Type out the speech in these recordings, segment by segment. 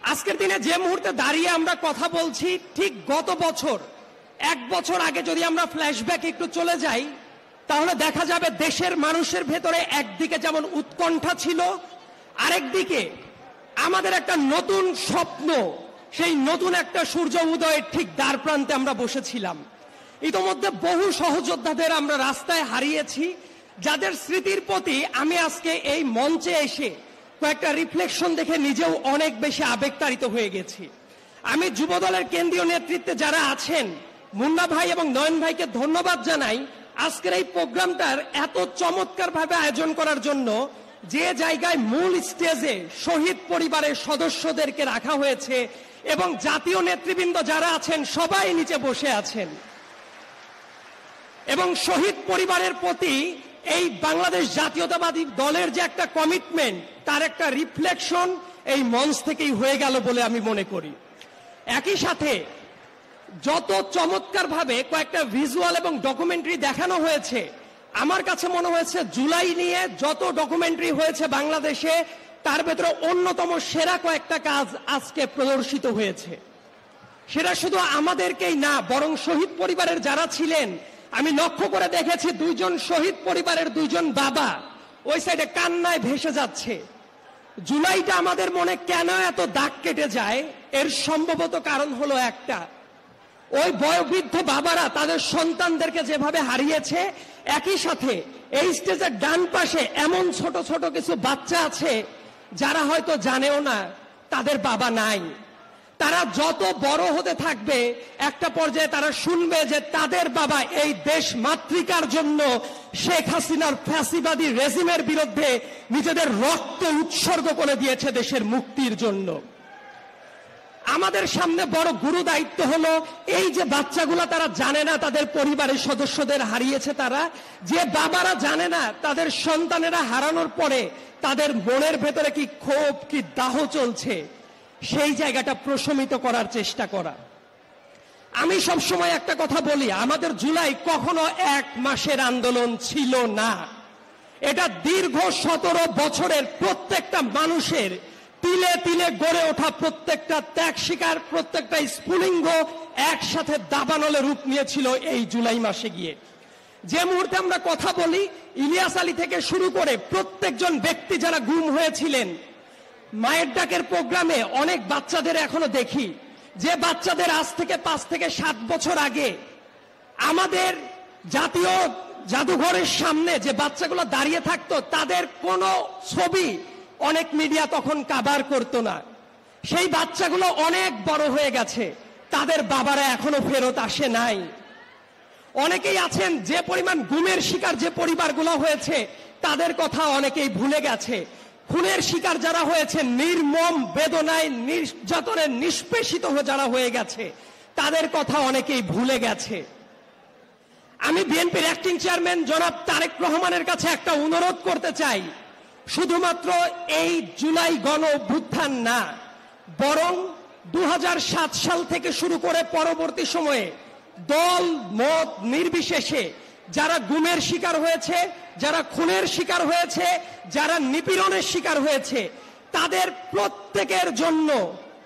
আজকের দিনে যে মুহূর্তে দাঁড়িয়ে আমরা কথা বলছি, ঠিক গত বছর 1 বছর আগে যদি আমরা ফ্ল্যাশব্যাক একটু চলে যাই, তাহলে দেখা যাবে দেশের মানুষের ভেতরে একদিকে যেমন উৎকণ্ঠা ছিল, আরেকদিকে আমাদের একটা নতুন স্বপ্ন, সেই নতুন একটা সূর্য উদয়ের ঠিক দ্বার প্রান্তে আমরা বসেছিলাম। ইতোমধ্যে বহু সহযোদ্ধাদের আমরা রাস্তায় হারিয়েছি, যাদের স্মৃতির প্রতি আমি আজকে এই মঞ্চে এসে কয়েকটা রিফ্লেকশন দেখে নিজেও অনেক বেশি আবেগতাড়িত হয়ে গেছি। আমি যুবদলের কেন্দ্রীয় নেতৃত্বে যারা আছেন, মুন্না ভাই এবং নয়ন ভাইকে ধন্যবাদ জানাই আজকের এই প্রোগ্রামটার এত চমৎকারভাবে আয়োজন করার জন্য। যে জায়গায় মূল স্টেজে শহীদ পরিবারের সদস্যদেরকে রাখা হয়েছে এবং জাতীয় নেতৃবৃন্দ যারা আছেন সবাই নিচে বসে আছেন, এবং শহীদ পরিবারের প্রতি এই বাংলাদেশ জাতীয়তাবাদী দলের যে একটা কমিটমেন্ট, তার একটা রিফ্লেকশন এই মঞ্চ থেকেই হয়ে গেল বলে আমি মনে করি। একই সাথে যত চমৎকারভাবে কয়েকটা ভিজুয়াল এবং ডকুমেন্টারি দেখানো হয়েছে, আমার কাছে মনে হয়েছে জুলাই নিয়ে যত ডকুমেন্টারি হয়েছে বাংলাদেশে, তার ভেতরে অন্যতম সেরা কয়েকটা কাজ আজকে প্রদর্শিত হয়েছে। সেটা শুধু আমাদেরকেই না, বরং শহীদ পরিবারের যারা ছিলেন, আমি লক্ষ্য করে দেখেছি 2 জন শহীদ পরিবারের 2 জন বাবা ওই সাইডে কান্নায় ভেসে যাচ্ছে। জুলাইটা আমাদের মনে কেন এত দাগ কেটে যায়, এর সম্ভবত কারণ হলো একটা, ওই বয়োবৃদ্ধ বাবারা তাদের সন্তানদেরকে যেভাবে হারিয়েছে, একই সাথে এই স্টেজের ডান পাশে এমন ছোট ছোট কিছু বাচ্চা আছে যারা হয়তো জানেও না তাদের বাবা নাই। তারা যত বড় হতে থাকবে, একটা পর্যায়ে তারা শুনবে যে তাদের বাবা এই দেশ মাতৃকার জন্য শেখ হাসিনার ফ্যাসিবাদী রেজিমের বিরুদ্ধে নিজেদের রক্ত উৎসর্গ করে দিয়েছে দেশের মুক্তির জন্য। আমাদের সামনে বড় গুরু দায়িত্ব হলো এই যে বাচ্চাগুলা তারা জানে না তাদের পরিবারের সদস্যদের হারিয়েছে, তারা যে বাবারা জানে না তাদের সন্তানেরা হারানোর পরে তাদের মনের ভেতরে কি ক্ষোভ, কি দাহ চলছে, সেই জায়গাটা প্রশমিত করার চেষ্টা করা। আমি সবসময় একটা কথা বলি, আমাদের জুলাই কখনো 1 মাসের আন্দোলন ছিল না। এটা দীর্ঘ 17 বছরের প্রত্যেকটা মানুষের তিলে তিলে গড়ে ওঠা প্রত্যেকটা ত্যাগ শিকার, প্রত্যেকটা স্ফুলিঙ্গ একসাথে দাবানলে রূপ নিয়েছিল এই জুলাই মাসে গিয়ে। যে মুহূর্তে আমরা কথা বলি, ইলিয়াস আলী থেকে শুরু করে প্রত্যেকজন ব্যক্তি যারা গুম হয়েছিলেন, মায়ের ডাকের প্রোগ্রামে অনেক বাচ্চাদের এখনো দেখি, যে বাচ্চাদের আজ থেকে 5 থেকে 7 বছর আগে আমাদের জাতীয় জাদুঘরের সামনে যে বাচ্চাগুলো দাঁড়িয়ে থাকতো, তাদের কোনো ছবি অনেক মিডিয়া তখন কাভার করতো না। সেই বাচ্চাগুলো অনেক বড় হয়ে গেছে, তাদের বাবারা এখনো ফেরত আসে নাই। অনেকেই আছেন যে পরিমাণ গুমের শিকার যে পরিবারগুলো হয়েছে, তাদের কথা অনেকেই ভুলে গেছে। খুনের শিকার যারা হয়েছে, নির্মম বেদনায় নির্যাতনে নিষ্পেষিত যারা হয়ে গেছে, তাদের কথা অনেকেই ভুলে গেছে। আমি বিএনপির অ্যাক্টিং চেয়ারম্যান জনাব তারেক রহমানের কাছে একটা অনুরোধ করতে চাই, শুধুমাত্র এই জুলাই গণ অভ্যুত্থান না, বরং 2007 সাল থেকে শুরু করে পরবর্তী সময়ে দল মত নির্বিশেষে যারা গুমের শিকার হয়েছে, যারা খুনের শিকার হয়েছে, যারা নিপীড়নের শিকার হয়েছে, তাদের প্রত্যেকের জন্য,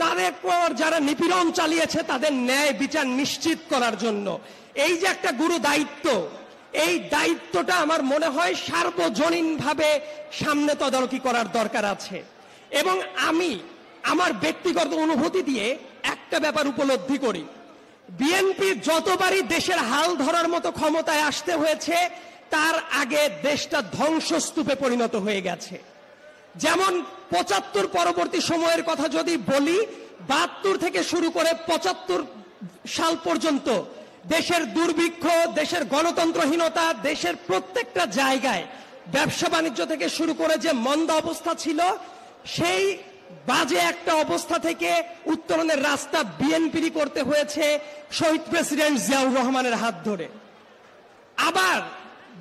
তাদের পর যারা নিপীড়ন চালিয়েছে তাদের ন্যায় বিচার নিশ্চিত করার জন্য এই যে একটা গুরু দায়িত্ব, এই দায়িত্বটা আমার মনে হয় সার্বজনীনভাবে সামনে তদারকি করার দরকার আছে। এবং আমি আমার ব্যক্তিগত অনুভূতি দিয়ে একটা ব্যাপার উপলব্ধি করি, বিএনপি যতবারই দেশের হাল ধরার মতো ক্ষমতায় আসতে হয়েছে, তার আগে দেশটা ধ্বংসস্তূপে পরিণত হয়ে গেছে। যেমন 75 পরবর্তী সময়ের কথা যদি বলি, 72 থেকে শুরু করে 75 সাল পর্যন্ত দেশের দুর্ভিক্ষ, দেশের গণতন্ত্রহীনতা, দেশের প্রত্যেকটা জায়গায় ব্যবসা বাণিজ্য থেকে শুরু করে যে মন্দা অবস্থা ছিল, সেই বাজে একটা অবস্থা থেকে উত্তরণের রাস্তা বিএনপিরই করতে হয়েছে শহীদ প্রেসিডেন্ট জিয়াউর রহমানের হাত ধরে। আবার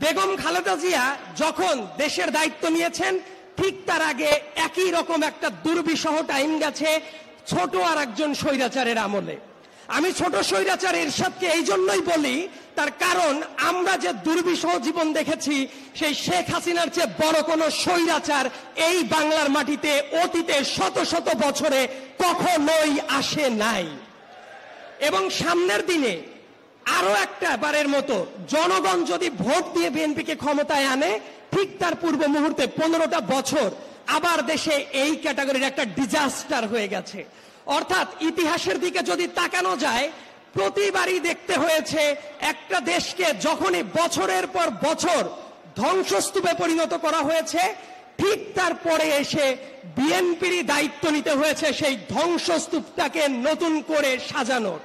বেগম খালেদা জিয়া যখন দেশের দায়িত্ব নিয়েছেন, ঠিক তার আগে একই রকম একটা দুর্বিষহ টাইম গেছে ছোট আর একজন স্বৈরাচারের আমলে। আমি ছোট স্বৈরাচার এরশাদকে এই জন্যই বলি, তার কারণ আমরা যে দুর্বিষহ জীবন দেখেছি, সেই শেখ হাসিনার চেয়ে বড় কোনো স্বৈরাচার এই বাংলার মাটিতে অতীতে শত শত বছরে কখনোই আসে নাই। এবং সামনের দিনে আরো একটা বারের মতো জনগণ যদি ভোট দিয়ে বিএনপিকে ক্ষমতায় আনে, ঠিক তার পূর্ব মুহূর্তে 15টা বছর আবার দেশে এই ক্যাটাগরির একটা ডিজাস্টার হয়ে গেছে। অর্থাৎ ইতিহাসের দিকে যদি তাকানো যায়, প্রতিবারই দেখতে হয়েছে একটা দেশকে যখনই বছরের পর বছর ধ্বংসস্তূপে পরিণত করা হয়েছে, ঠিক তারপরে এসে বিএনপিরই দায়িত্ব নিতে হয়েছে সেই ধ্বংসস্তূপটাকে নতুন করে সাজানোর।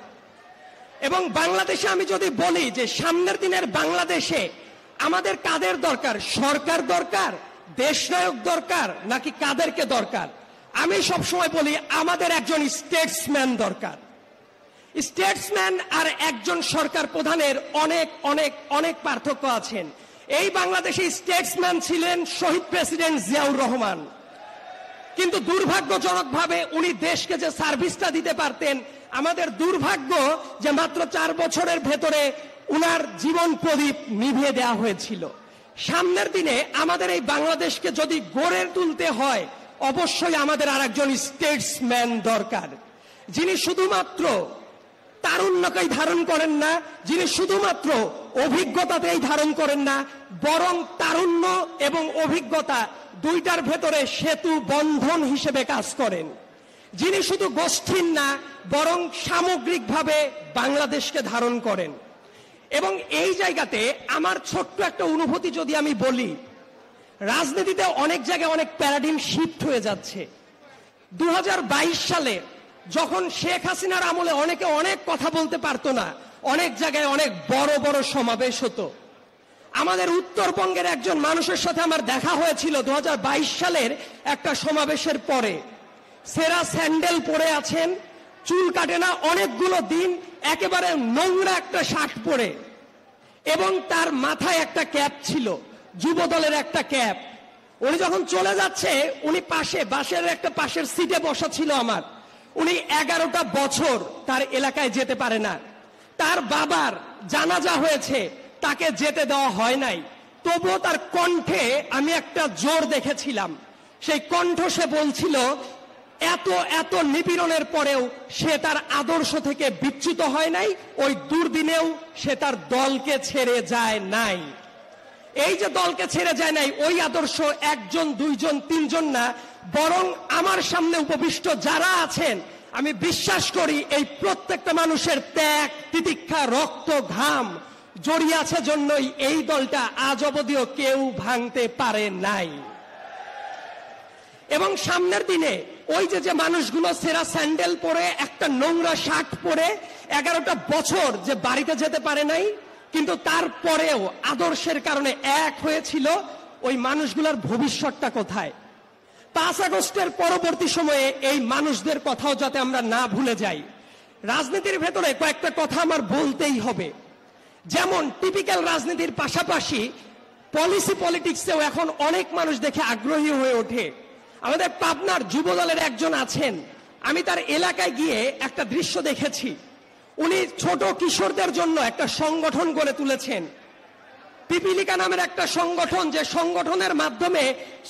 এবং বাংলাদেশে আমি যদি বলি যে সামনের দিনের বাংলাদেশে আমাদের কাদের দরকার, সরকার দরকার, দেশনায়ক দরকার, নাকি কাদেরকে দরকার? আমি সবসময় বলি আমাদের একজন স্টেটসম্যান দরকার। স্টেটসম্যান আর একজন সরকার প্রধানের অনেক অনেক অনেক পার্থক্য আছেন। এই বাংলাদেশে স্টেটসম্যান ছিলেন শহীদ প্রেসিডেন্ট জিয়াউর রহমান, কিন্তু দুর্ভাগ্যজনকভাবে উনি দেশকে যে সার্ভিসটা দিতে পারতেন, আমাদের দুর্ভাগ্য যে মাত্র 4 বছরের ভেতরে উনার জীবন প্রদীপ নিভিয়ে দেওয়া হয়েছিল। সামনের দিনে আমাদের এই বাংলাদেশকে যদি গড়ে তুলতে হয়, অবশ্যই আমাদের আর একজন স্টেটসম্যান দরকার, যিনি শুধুমাত্র তারুণ্যকেই ধারণ করেন না, যিনি শুধুমাত্র অভিজ্ঞতাতেই ধারণ করেন না, বরং তারুণ্য এবং অভিজ্ঞতা দুইটার ভেতরে সেতু বন্ধন হিসেবে কাজ করেন, যিনি শুধু গোষ্ঠীর না বরং সামগ্রিকভাবে বাংলাদেশকে ধারণ করেন। এবং এই জায়গাতে আমার ছোট্ট একটা অনুভূতি যদি আমি বলি, রাজনীতিতে অনেক জায়গায় অনেক প্যারাডিম শিফট হয়ে যাচ্ছে। 2022 সালে যখন শেখ হাসিনার আমলে অনেকে অনেক কথা বলতে পারতো না, অনেক জায়গায় অনেক বড় বড় সমাবেশ হতো। আমাদের উত্তরবঙ্গের একজন মানুষের সাথে আমার দেখা হয়েছিল 2022 সালের একটা সমাবেশের পরে। সেরা স্যান্ডেল পরে আছেন, চুল কাটে না অনেকগুলো দিন, একেবারে নোংরা একটা শার্ট পরে, এবং তার মাথায় একটা ক্যাপ ছিল, যুব দলের একটা ক্যাপ। উনি যখন চলে যাচ্ছে, উনি বাসের একটা পাশের সিটে বসা ছিল আমার। উনি 11টা বছর তার এলাকায় যেতে পারে না। তার বাবার জানাজা হয়েছে, তাকে যেতে দেওয়া হয় নাই। তবুও তার কণ্ঠে আমি একটা জোর দেখেছিলাম। সেই কণ্ঠ সে বলছিল, এত এত নিপীড়নের পরেও সে তার আদর্শ থেকে বিচ্যুত হয় নাই, ওই দুর্দিনেও সে তার দলকে ছেড়ে যায় নাই। এই যে দলকে ছেড়ে যায় নাই, ওই আদর্শ একজন, দুইজন, তিনজন না, বরং আমার সামনে উপবিষ্ট যারা আছেন, আমি বিশ্বাস করি এই প্রত্যেকটা মানুষের ত্যাগ, তিতিক্ষা, রক্ত, ঘাম জড়িয়ে আছে জন্যই এই দলটা আজ অবধিও কেউ ভাঙতে পারে নাই। এবং সামনের দিনে ওই যে মানুষগুলো সেরা স্যান্ডেল পরে, একটা নোংরা শার্ট পরে 11টা বছর যে বাড়িতে যেতে পারে নাই, কিন্তু তারপরেও আদর্শের কারণে এক হয়েছিল, ওই মানুষগুলোর ভবিষ্যৎটা কোথায়? 5 আগস্টের পরবর্তী সময়ে এই মানুষদের কথাও যাতে আমরা না ভুলে যাই। রাজনীতির ভেতরে কয়েকটা কথা আমার বলতেই হবে। যেমন টিপিক্যাল রাজনীতির পাশাপাশি পলিটিক্সেও এখন অনেক মানুষ দেখে আগ্রহী হয়ে ওঠে। আমাদের পাবনার যুবদলের একজন আছেন, আমি তার এলাকায় গিয়ে একটা দৃশ্য দেখেছি। উনি ছোট কিশোরদের জন্য একটা সংগঠন গড়ে তুলেছেন, পিপিলিকা নামের একটা সংগঠন, যে সংগঠনের মাধ্যমে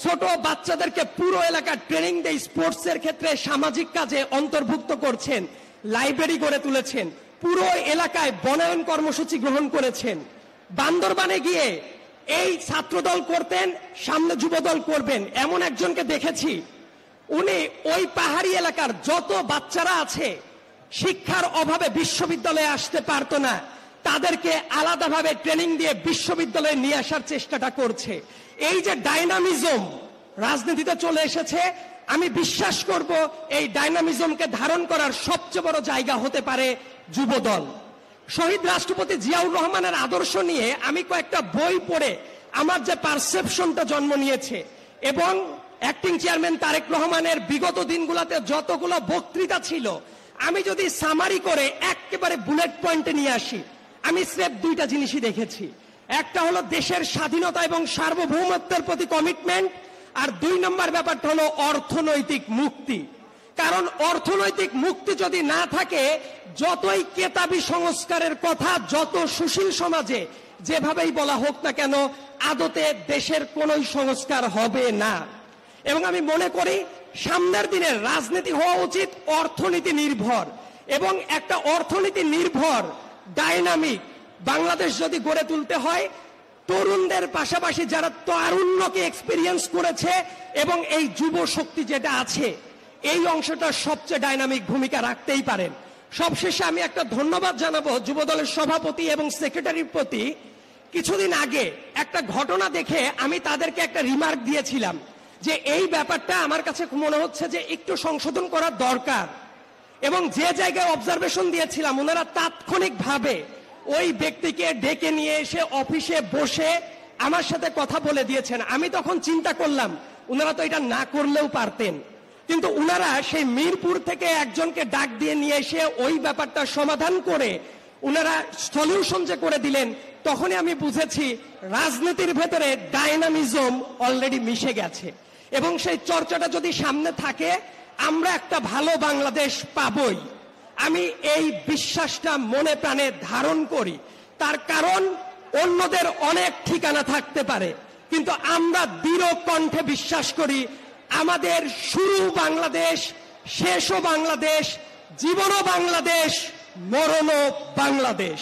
ছোট বাচ্চাদেরকে পুরো এলাকার ট্রেনিং দেয়, স্পোর্টসের ক্ষেত্রে, সামাজিক কাজে অন্তর্ভুক্ত করছেন, লাইব্রেরি গড়ে তুলেছেন, পুরো এলাকায় বনায়ন কর্মসূচি গ্রহণ করেছেন। বান্দরবানে গিয়ে এই ছাত্রদল করতেন, সামনে যুবদল করবেন, এমন একজনকে দেখেছি। উনি ওই পাহাড়ি এলাকার যত বাচ্চারা আছে শিক্ষার অভাবে বিশ্ববিদ্যালয়ে আসতে পারতো না, তাদেরকে আলাদাভাবে ট্রেনিং দিয়ে বিশ্ববিদ্যালয়ে নিয়ে আসার চেষ্টাটা করছে। এই যে ডাইনামিজম রাজনীতিতে চলে এসেছে, আমি বিশ্বাস করব এই ডাইনামিজমকে ধারণ করার সবচেয়ে বড় জায়গা হতে পারে যুবদল। শহীদ রাষ্ট্রপতি জিয়াউর রহমানের আদর্শ নিয়ে আমি কয়েকটা বই পড়ে আমার যে পারসেপশনটা জন্ম নিয়েছে, এবং অ্যাক্টিং চেয়ারম্যান তারেক রহমানের বিগত দিনগুলোতে যতগুলো বক্তৃতা ছিল, আমি যদি সামারি করে একেবারে বুলেট পয়েন্টে নিয়ে আসি, আমি স্রেফ 2টা জিনিসই দেখেছি। একটা হলো দেশের স্বাধীনতা এবং সার্বভৌমত্বের প্রতি কমিটমেন্ট, আর 2 নম্বর ব্যাপারটা হলো অর্থনৈতিক মুক্তি। কারণ অর্থনৈতিক মুক্তি যদি না থাকে, যতই কেতাবি সংস্কারের কথা, যত সুশীল সমাজে যেভাবেই বলা হোক না কেন, আদতে দেশের কোনোই সংস্কার হবে না। এবং আমি মনে করি সামনের দিনের রাজনীতি হওয়া উচিত অর্থনীতি নির্ভর, এবং একটা অর্থনীতি নির্ভর ডাইনামিক বাংলাদেশ যদি গড়ে তুলতে হয়, তরুণদের পাশাপাশি যারা তারুণ্যকে এক্সপিরিয়েন্স করেছে এবং এই যুব শক্তি যেটা আছে, এই অংশটা সবচেয়ে ডাইনামিক ভূমিকা রাখতেই পারেন। সবশেষে আমি একটা ধন্যবাদ জানাবো যুবদলের সভাপতি এবং সেক্রেটারির প্রতি। কিছুদিন আগে একটা ঘটনা দেখে আমি তাদেরকে একটা রিমার্ক দিয়েছিলাম যে এই ব্যাপারটা আমার কাছে মনে হচ্ছে যে একটু সংশোধন করার দরকার, এবং যে জায়গায় অবজারভেশন দিয়েছিলাম ওনারা তাৎক্ষণিকভাবে ওই ব্যক্তিকে ডেকে নিয়ে এসে অফিসে বসে আমার সাথে কথা বলে দিয়েছেন। আমি তখন চিন্তা করলাম ওনারা তো এটা না করলেও পারতেন, কিন্তু ওনারা সেই মিরপুর থেকে একজনকে ডাক দিয়ে নিয়ে এসে ওই ব্যাপারটা সমাধান করে ওনারা সলিউশন যে করে দিলেন, তখনই আমি বুঝেছি রাজনীতির ভেতরে ডাইনামিজম অলরেডি মিশে গেছে, এবং সেই চর্চাটা যদি সামনে থাকে আমরা একটা ভালো বাংলাদেশ পাবই। আমি এই বিশ্বাসটা মনে প্রাণে ধারণ করি। তার কারণ অন্যদের অনেক ঠিকানা থাকতে পারে, কিন্তু আমরা দৃঢ় কণ্ঠে বিশ্বাস করি আমাদের শুরু বাংলাদেশ, শেষও বাংলাদেশ, জীবনও বাংলাদেশ, মরণও বাংলাদেশ।